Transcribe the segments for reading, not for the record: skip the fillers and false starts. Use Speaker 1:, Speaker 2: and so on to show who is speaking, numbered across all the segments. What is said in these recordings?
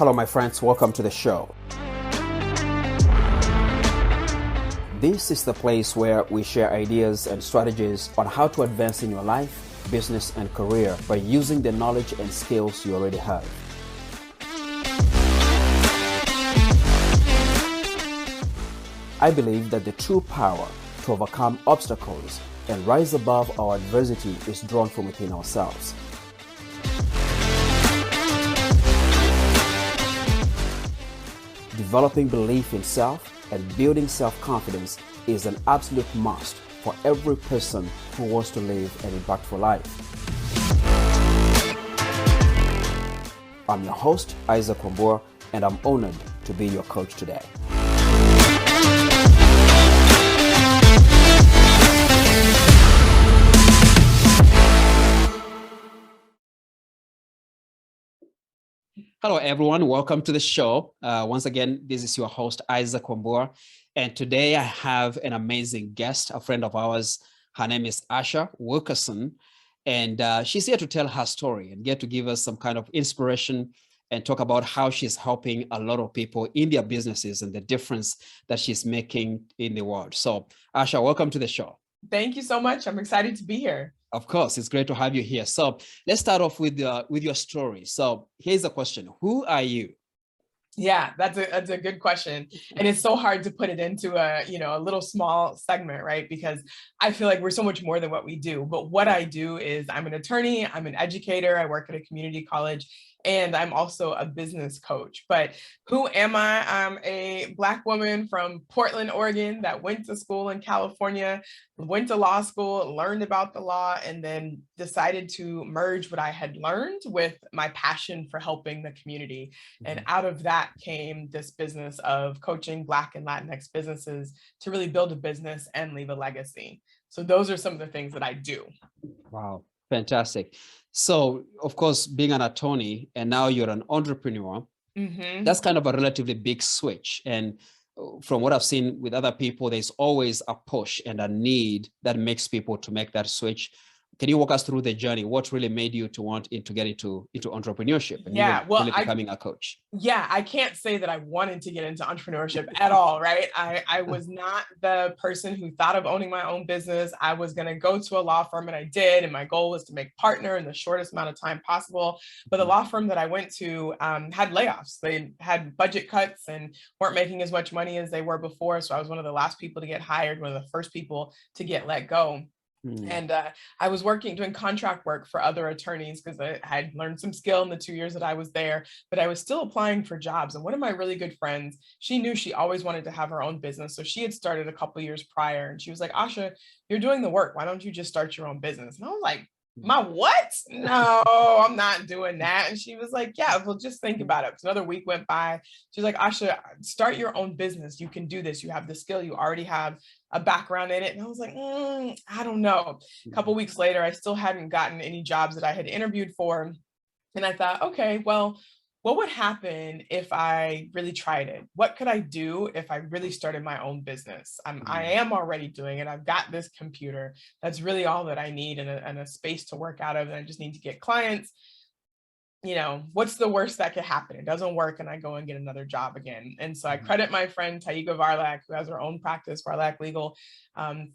Speaker 1: Hello, my friends. Welcome to the show. This is the place where we share ideas and strategies on how to advance in your life, business, and career by using the knowledge and skills you already have. I believe that the true power to overcome obstacles and rise above our adversity is drawn from within ourselves. Developing belief in self and building self-confidence is an absolute must for every person who wants to live an impactful life. I'm your host, Isaac Kwambua, and I'm honored to be your coach today. Hello, everyone. Welcome to the show. Once again, this is your host, Isaac Kwambua. And today I have an amazing guest, a friend of ours. Her name is Asha Wilkerson. And she's here to tell her story and get to give us some kind of inspiration and talk about how she's helping a lot of people in their businesses and the difference that she's making in the world. So, Asha, welcome to the show.
Speaker 2: Thank you so much. I'm excited to be here.
Speaker 1: Of course, it's great to have you here. So let's start off with your story. So here's the question: who are you?
Speaker 2: Yeah, that's a good question, and it's so hard to put it into a little small segment, right? Because I feel like we're so much more than what we do. But what I do is I'm an attorney, I'm an educator, I work at a community college, and I'm also a business coach. But who am I? I'm a Black woman from Portland, Oregon that went to school in California, went to law school, learned about the law, and then decided to merge what I had learned with my passion for helping the community. And out of that came this business of coaching Black and Latinx businesses to really build a business and leave a legacy. So those are some of the things that I do.
Speaker 1: Wow, fantastic. So, of course, being an attorney and now you're an entrepreneur, that's kind of a relatively big switch. And from what I've seen with other people, there's always a push and a need that makes people to make that switch. Can you walk us through the journey? What really made you to want to get into entrepreneurship and really becoming a coach?
Speaker 2: Yeah, I can't say that I wanted to get into entrepreneurship at all, right? I was not the person who thought of owning my own business. I was going to go to a law firm, and I did. And my goal was to make partner in the shortest amount of time possible. But the law firm that I went to had layoffs. They had budget cuts and weren't making as much money as they were before. So I was one of the last people to get hired, one of the first people to get let go. And I was doing contract work for other attorneys because I had learned some skill in the 2 years that I was there, but I was still applying for jobs. And one of my really good friends, she knew she always wanted to have her own business. So she had started a couple years prior, and she was like, Asha, you're doing the work. Why don't you just start your own business? And I was like, my what? No, I'm not doing that. And she was like, yeah, well, just think about it. Another week went by. She's like, Asha, start your own business. You can do this. You have the skill. You already have a background in it. And I was like, I don't know. A couple weeks later, I still hadn't gotten any jobs that I had interviewed for. And I thought, okay, well, what would happen if I really tried it? What could I do if I really started my own business? I am already doing it. I've got this computer. That's really all that I need, and a space to work out of. And I just need to get clients. What's the worst that could happen? It doesn't work, and I go and get another job again. And so I credit my friend Taiga Varlak, who has her own practice, Varlak Legal,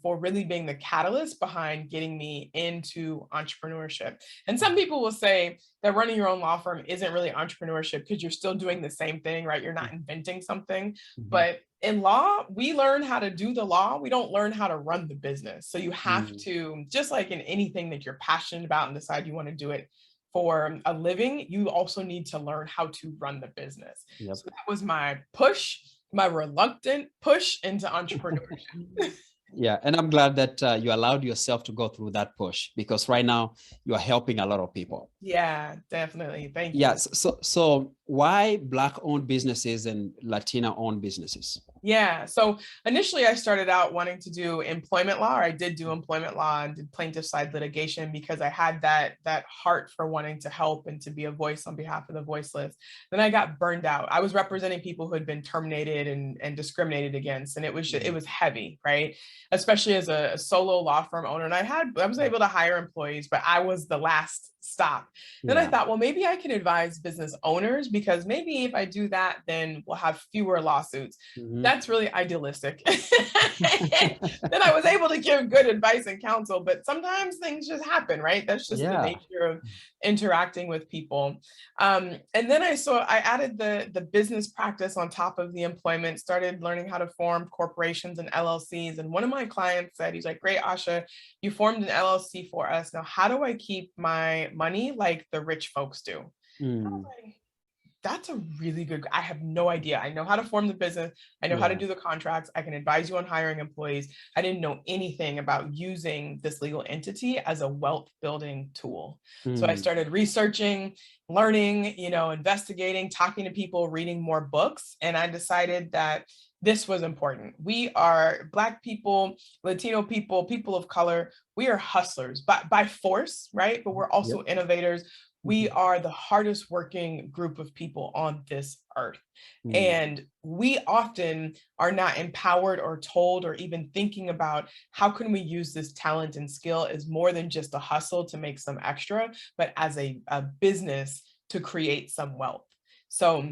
Speaker 2: for really being the catalyst behind getting me into entrepreneurship. And some people will say that running your own law firm isn't really entrepreneurship because you're still doing the same thing, right? You're not inventing something. But in law, we learn how to do the law. We don't learn how to run the business. So you have to, just like in anything that you're passionate about and decide you want to do it for a living, you also need to learn how to run the business. So that was my reluctant push into entrepreneurship.
Speaker 1: Yeah, and I'm glad that you allowed yourself to go through that push, because right now you are helping a lot of people.
Speaker 2: Yeah, definitely. Thank you.
Speaker 1: Yeah, so why Black-owned businesses and Latina-owned businesses?
Speaker 2: Yeah. So initially I started out wanting to do employment law, or I did do employment law and did plaintiff side litigation because I had that heart for wanting to help and to be a voice on behalf of the voiceless. Then I got burned out. I was representing people who had been terminated and discriminated against. And it was heavy, right? Especially as a solo law firm owner. And I was able to hire employees, but I was the last stop. Then I thought, well, maybe I can advise business owners, because maybe if I do that, then we'll have fewer lawsuits.
Speaker 1: Mhm.
Speaker 2: That's really idealistic. Then I was able to give good advice and counsel, but sometimes things just happen, right? That's just the
Speaker 1: Yeah.
Speaker 2: nature of interacting with people. And then I added the business practice on top of the employment, started learning how to form corporations and LLCs. And one of my clients said, he's like, great, Asha, you formed an LLC for us. Now, how do I keep my money like the rich folks do? And I was like, that's a really good, I have no idea. I know how to form the business. I know how to do the contracts. I can advise you on hiring employees. I didn't know anything about using this legal entity as a wealth building tool. So I started researching, learning, investigating, talking to people, reading more books. And I decided that this was important. We are Black people, Latino people, people of color. We are hustlers by force, right? But we're also innovators. We are the hardest working group of people on this earth. And we often are not empowered or told or even thinking about how can we use this talent and skill as more than just a hustle to make some extra, but as a business to create some wealth. So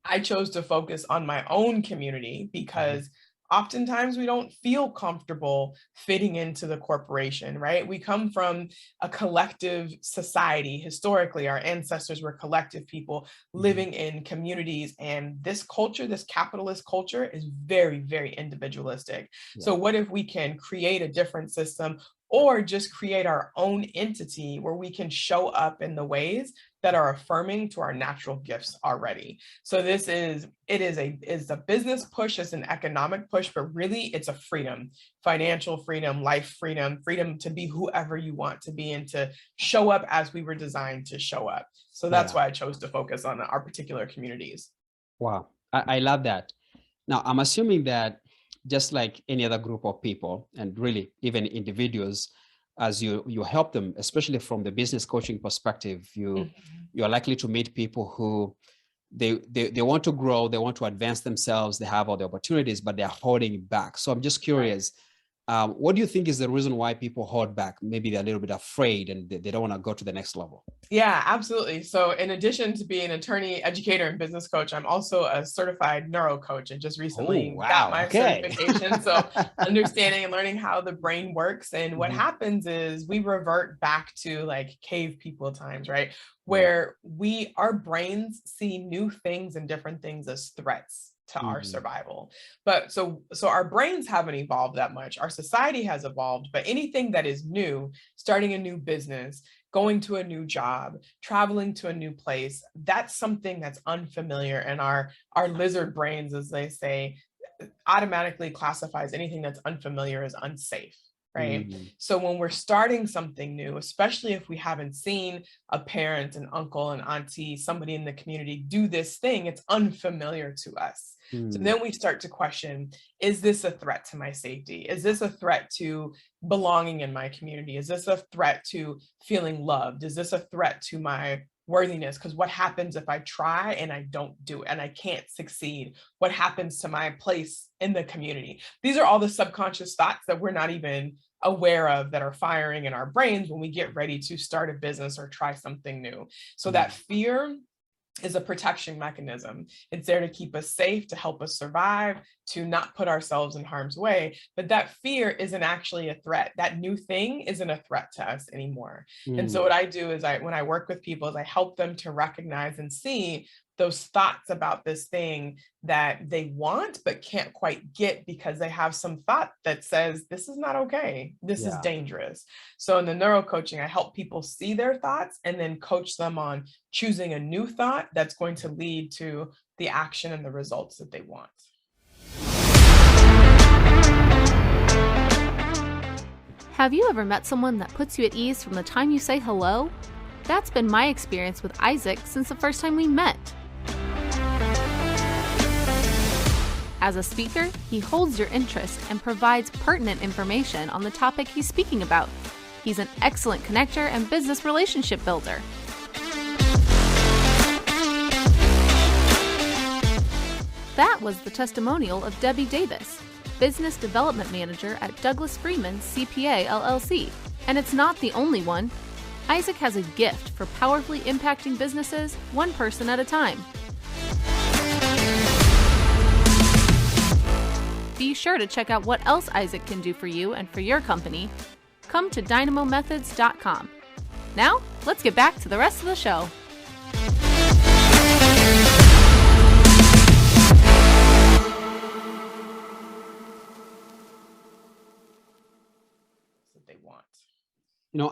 Speaker 2: I chose to focus on my own community because oftentimes we don't feel comfortable fitting into the corporation, right? We come from a collective society. Historically, our ancestors were collective people living in communities. And this culture, this capitalist culture, is very, very individualistic. So what if we can create a different system or just create our own entity where we can show up in the ways that are affirming to our natural gifts already? So it is a business push, it's an economic push, but really it's a freedom, financial freedom, life freedom, freedom to be whoever you want to be and to show up as we were designed to show up. So that's why I chose to focus on our particular communities.
Speaker 1: Wow. I love that. Now, I'm assuming that just like any other group of people, and really even individuals, as you help them, especially from the business coaching perspective, you're likely to meet people who they want to grow, they want to advance themselves, they have all the opportunities, but they're holding back. So I'm just curious, what do you think is the reason why people hold back? Maybe they're a little bit afraid and they don't want to go to the next level.
Speaker 2: Yeah, absolutely. So in addition to being an attorney, educator, and business coach, I'm also a certified neuro coach and just recently got my certification. So understanding and learning how the brain works. And what happens is we revert back to like cave people times, right? Where our brains see new things and different things as threats to our survival. But so our brains haven't evolved that much. Our society has evolved, but anything that is new, starting a new business, going to a new job, traveling to a new place, that's something that's unfamiliar. And our lizard brains, as they say, automatically classifies anything that's unfamiliar as unsafe. Right. So when we're starting something new, especially if we haven't seen a parent, an uncle, an auntie, somebody in the community do this thing, it's unfamiliar to us. So then we start to question, is this a threat to my safety? Is this a threat to belonging in my community? Is this a threat to feeling loved? Is this a threat to my worthiness? Because what happens if I try and I don't do it and I can't succeed? What happens to my place in the community? These are all the subconscious thoughts that we're not even aware of that are firing in our brains when we get ready to start a business or try something new. So that fear is a protection mechanism. It's there to keep us safe, to help us survive, to not put ourselves in harm's way. But that fear isn't actually a threat. That new thing isn't a threat to us anymore. And so what I do is when I work with people is I help them to recognize and see those thoughts about this thing that they want but can't quite get because they have some thought that says this is not okay, this is dangerous. So in the neuro coaching, I help people see their thoughts and then coach them on choosing a new thought that's going to lead to the action and the results that they want.
Speaker 3: Have you ever met someone that puts you at ease from the time you say hello? That's been my experience with Isaac since the first time we met. As a speaker, he holds your interest and provides pertinent information on the topic he's speaking about. He's an excellent connector and business relationship builder. That was the testimonial of Debbie Davis, Business Development Manager at Douglas Freeman CPA LLC. And it's not the only one. Isaac has a gift for powerfully impacting businesses one person at a time. Be sure to check out what else Isaac can do for you and for your company. Come to dynamomethods.com. Now, let's get back to the rest of the show.
Speaker 2: What they want.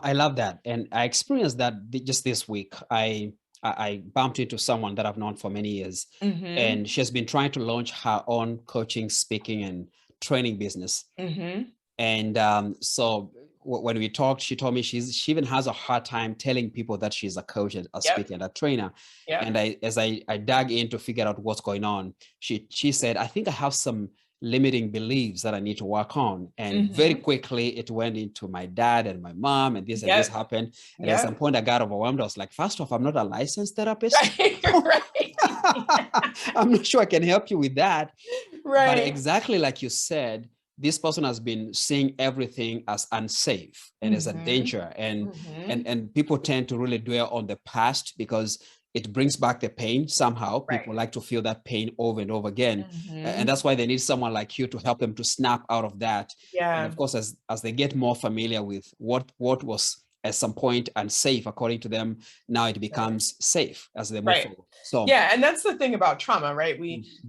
Speaker 1: I love that. And I experienced that just this week. I bumped into someone that I've known for many years, and she has been trying to launch her own coaching, speaking, and training business. And so when we talked, she told me she even has a hard time telling people that she's a coach, a speaker, and a trainer. And as I dug in to figure out what's going on, she said, I think I have some limiting beliefs that I need to work on. And very quickly it went into my dad and my mom, and this and this happened. And at some point I got overwhelmed. I was like, first off, I'm not a licensed therapist.
Speaker 2: Right.
Speaker 1: I'm not sure I can help you with that.
Speaker 2: Right.
Speaker 1: But exactly like you said, this person has been seeing everything as unsafe and as a danger. And people tend to really dwell on the past because it brings back the pain somehow. People like to feel that pain over and over again. And that's why they need someone like you to help them to snap out of that. And of course, as they get more familiar with what was at some point unsafe, according to them, now it becomes safe as they move forward. So
Speaker 2: yeah, and that's the thing about trauma, right?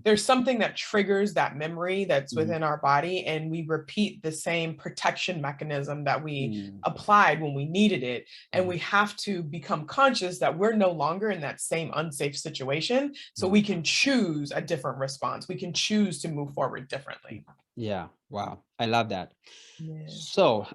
Speaker 2: There's something that triggers that memory that's within our body, and we repeat the same protection mechanism that we applied when we needed it. And we have to become conscious that we're no longer in that same unsafe situation, so we can choose a different response. We can choose to move forward differently.
Speaker 1: Yeah. Wow. I love that. So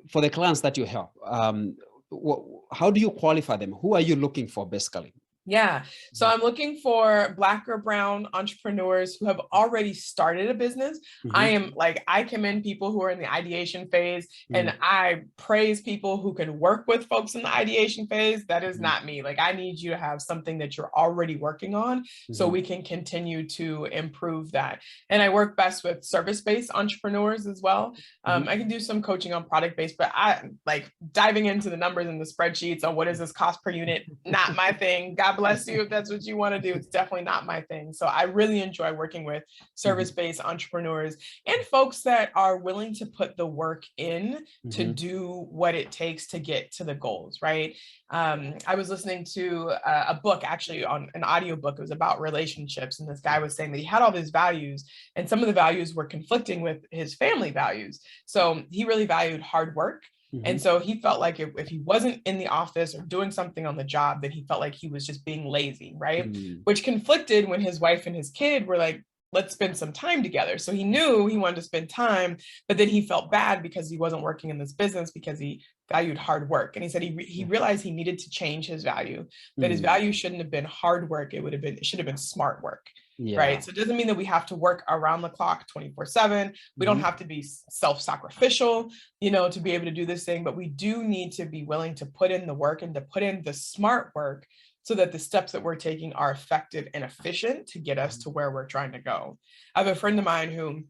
Speaker 1: for the clients that you help, how do you qualify them? Who are you looking for basically?
Speaker 2: Yeah. So I'm looking for Black or brown entrepreneurs who have already started a business. I commend people who are in the ideation phase, and I praise people who can work with folks in the ideation phase. That is not me. Like, I need you to have something that you're already working on so we can continue to improve that. And I work best with service-based entrepreneurs as well. I can do some coaching on product-based, but I like diving into the numbers and the spreadsheets on what is this cost per unit, not my thing. God bless you if that's what you want to do. It's definitely not my thing. So I really enjoy working with service-based entrepreneurs and folks that are willing to put the work in to do what it takes to get to the goals, right? I was listening to a book, actually on an audiobook. It was about relationships. And this guy was saying that he had all these values, and some of the values were conflicting with his family values. So he really valued hard work. And so he felt like if he wasn't in the office or doing something on the job, then he felt like he was just being lazy, right? Which conflicted when his wife and his kid were like, let's spend some time together. So he knew he wanted to spend time, but then he felt bad because he wasn't working in this business because he valued hard work. And he said he realized he needed to change his value, that his value shouldn't have been hard work. It should have been smart work. Right. So it doesn't mean that we have to work around the clock 24/7. We don't have to be self-sacrificial, to be able to do this thing, but we do need to be willing to put in the work and to put in the smart work so that the steps that we're taking are effective and efficient to get us to where we're trying to go. I have a friend of mine who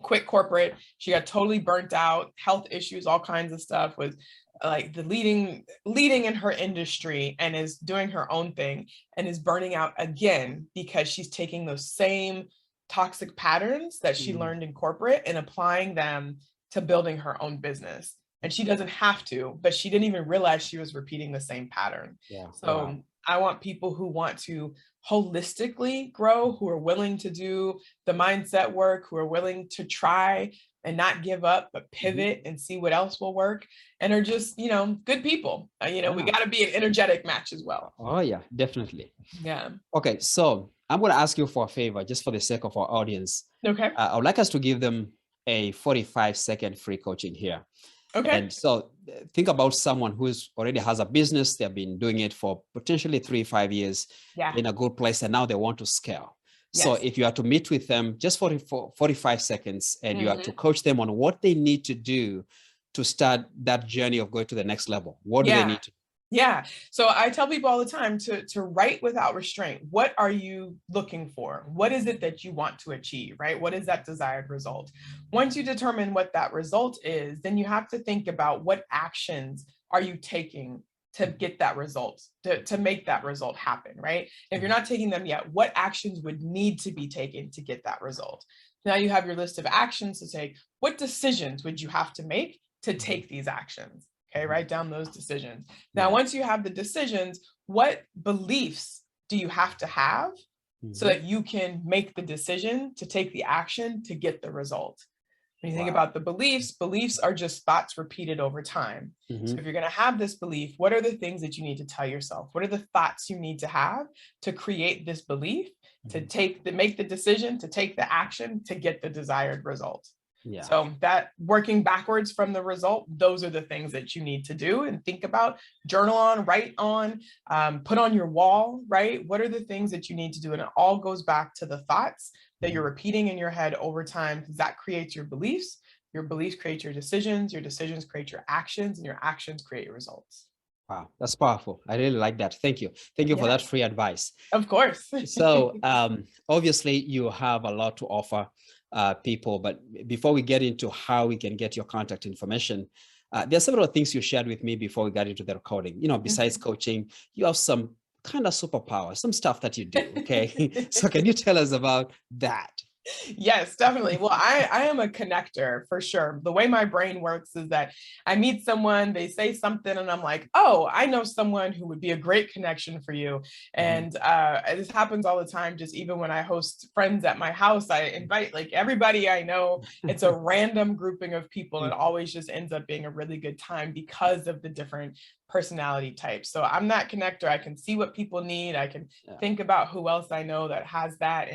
Speaker 2: quit corporate. She got totally burnt out, health issues, all kinds of stuff, was like the leading in her industry, and is doing her own thing and is burning out again because she's taking those same toxic patterns that she learned in corporate and applying them to building her own business. And she doesn't have to, but she didn't even realize she was repeating the same pattern. So I want people who want to holistically grow, who are willing to do the mindset work, who are willing to try and not give up, but pivot and see what else will work, and are just, good people. We got to be an energetic match as well.
Speaker 1: Oh yeah, definitely.
Speaker 2: Yeah.
Speaker 1: Okay. So I'm going to ask you for a favor, just for the sake of our audience.
Speaker 2: Okay.
Speaker 1: I would like us to give them a 45-second free coaching here. Okay. And so think about someone who's already has a business. They've been doing it for potentially 3-5 years in a good place, and now they want to scale. So if you are to meet with them just for 45 seconds and you are to coach them on what they need to do to start that journey of going to the next level, what do they need to do?
Speaker 2: Yeah. So I tell people all the time to write without restraint. What are you looking for? What is it that you want to achieve, right? What is that desired result? Once you determine what that result is, then you have to think about what actions are you taking to get that result, to make that result happen, right? If you're not taking them yet, what actions would need to be taken to get that result? Now you have your list of actions to take. What decisions would you have to make to take these actions? Okay, write down those decisions. Now,
Speaker 1: Yeah.
Speaker 2: once you have the decisions, what beliefs do you have to have so that you can make the decision to take the action to get the result? When you think about the beliefs are just thoughts repeated over time. So if you're going to have this belief, what are the things that you need to tell yourself? What are the thoughts you need to have to create this belief, to make the decision, to take the action, to get the desired result?
Speaker 1: Yeah.
Speaker 2: So that working backwards from the result, those are the things that you need to do and think about, journal on, write on, put on your wall, right? What are the things that you need to do? And it all goes back to the thoughts that you're repeating in your head over time, because that creates your beliefs create your decisions create your actions, and your actions create your results.
Speaker 1: Wow, that's powerful. I really like that. Thank you. Thank you for that free advice.
Speaker 2: Of course.
Speaker 1: So obviously you have a lot to offer people, but before we get into how we can get your contact information, there are several things you shared with me before we got into the recording. You know, besides coaching, you have some kind of superpower, some stuff that you do. Okay. So can you tell us about that?
Speaker 2: Yes, definitely. Well, I am a connector for sure. The way my brain works is that I meet someone, they say something, and I'm like, oh, I know someone who would be a great connection for you. And this happens all the time. Just even when I host friends at my house, I invite like everybody I know. It's a random grouping of people, and it always just ends up being a really good time because of the different personality types. So I'm that connector. I can see what people need. I can think about who else I know that has that,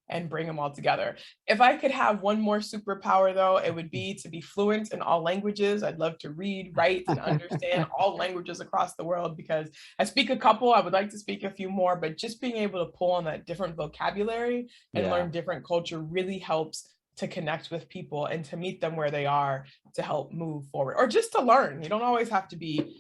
Speaker 2: and bring them all together. If I could have one more superpower, though, it would be to be fluent in all languages. I'd love to read, write, and understand all languages across the world, because I speak a couple. I would like to speak a few more, but just being able to pull on that different vocabulary and learn different culture really helps to connect with people and to meet them where they are, to help move forward, or just to learn. You don't always have to be,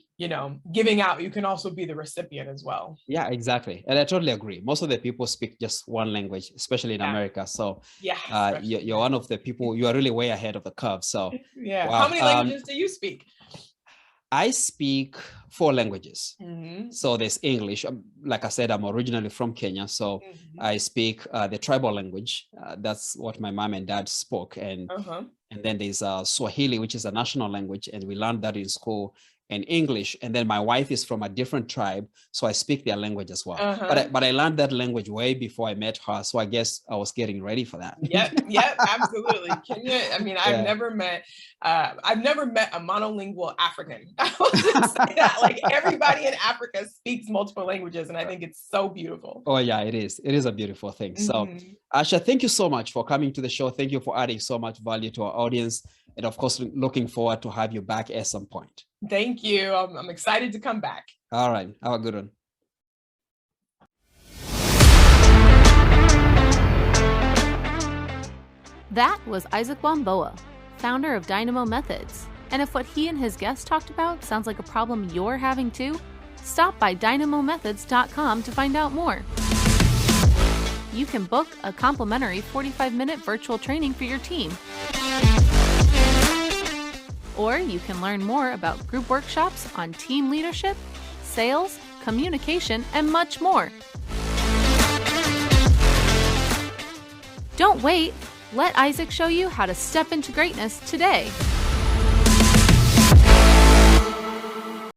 Speaker 2: giving out. You can also be the recipient as well.
Speaker 1: Yeah, exactly. And I totally agree. Most of the people speak just one language, especially in America. So you're one of the people, you are really way ahead of the curve. So
Speaker 2: wow. How many languages do you speak?
Speaker 1: I speak 4 languages. So there's English. Like I said, I'm originally from Kenya. So I speak the tribal language. That's what my mom and dad spoke. And then there's Swahili, which is a national language. And we learned that in school, and English. And then my wife is from a different tribe, so I speak their language as well. But I learned that language way before I met her. So I guess I was getting ready for that.
Speaker 2: Yep, absolutely. Kenya, I mean, I've never met a monolingual African. I will just say that. Like, everybody in Africa speaks multiple languages, and I think it's so beautiful.
Speaker 1: Oh yeah, it is. It is a beautiful thing. So Asha, thank you so much for coming to the show. Thank you for adding so much value to our audience. And of course, looking forward to have you back at some point.
Speaker 2: Thank you. I'm excited to come back.
Speaker 1: All right. Have a good one.
Speaker 3: That was Isaac Wamboa, founder of Dynamo Methods. And if what he and his guest talked about sounds like a problem you're having too, stop by dynamomethods.com to find out more. You can book a complimentary 45-minute virtual training for your team. Or you can learn more about group workshops on team leadership, sales, communication, and much more. Don't wait. Let Isaac show you how to step into greatness today.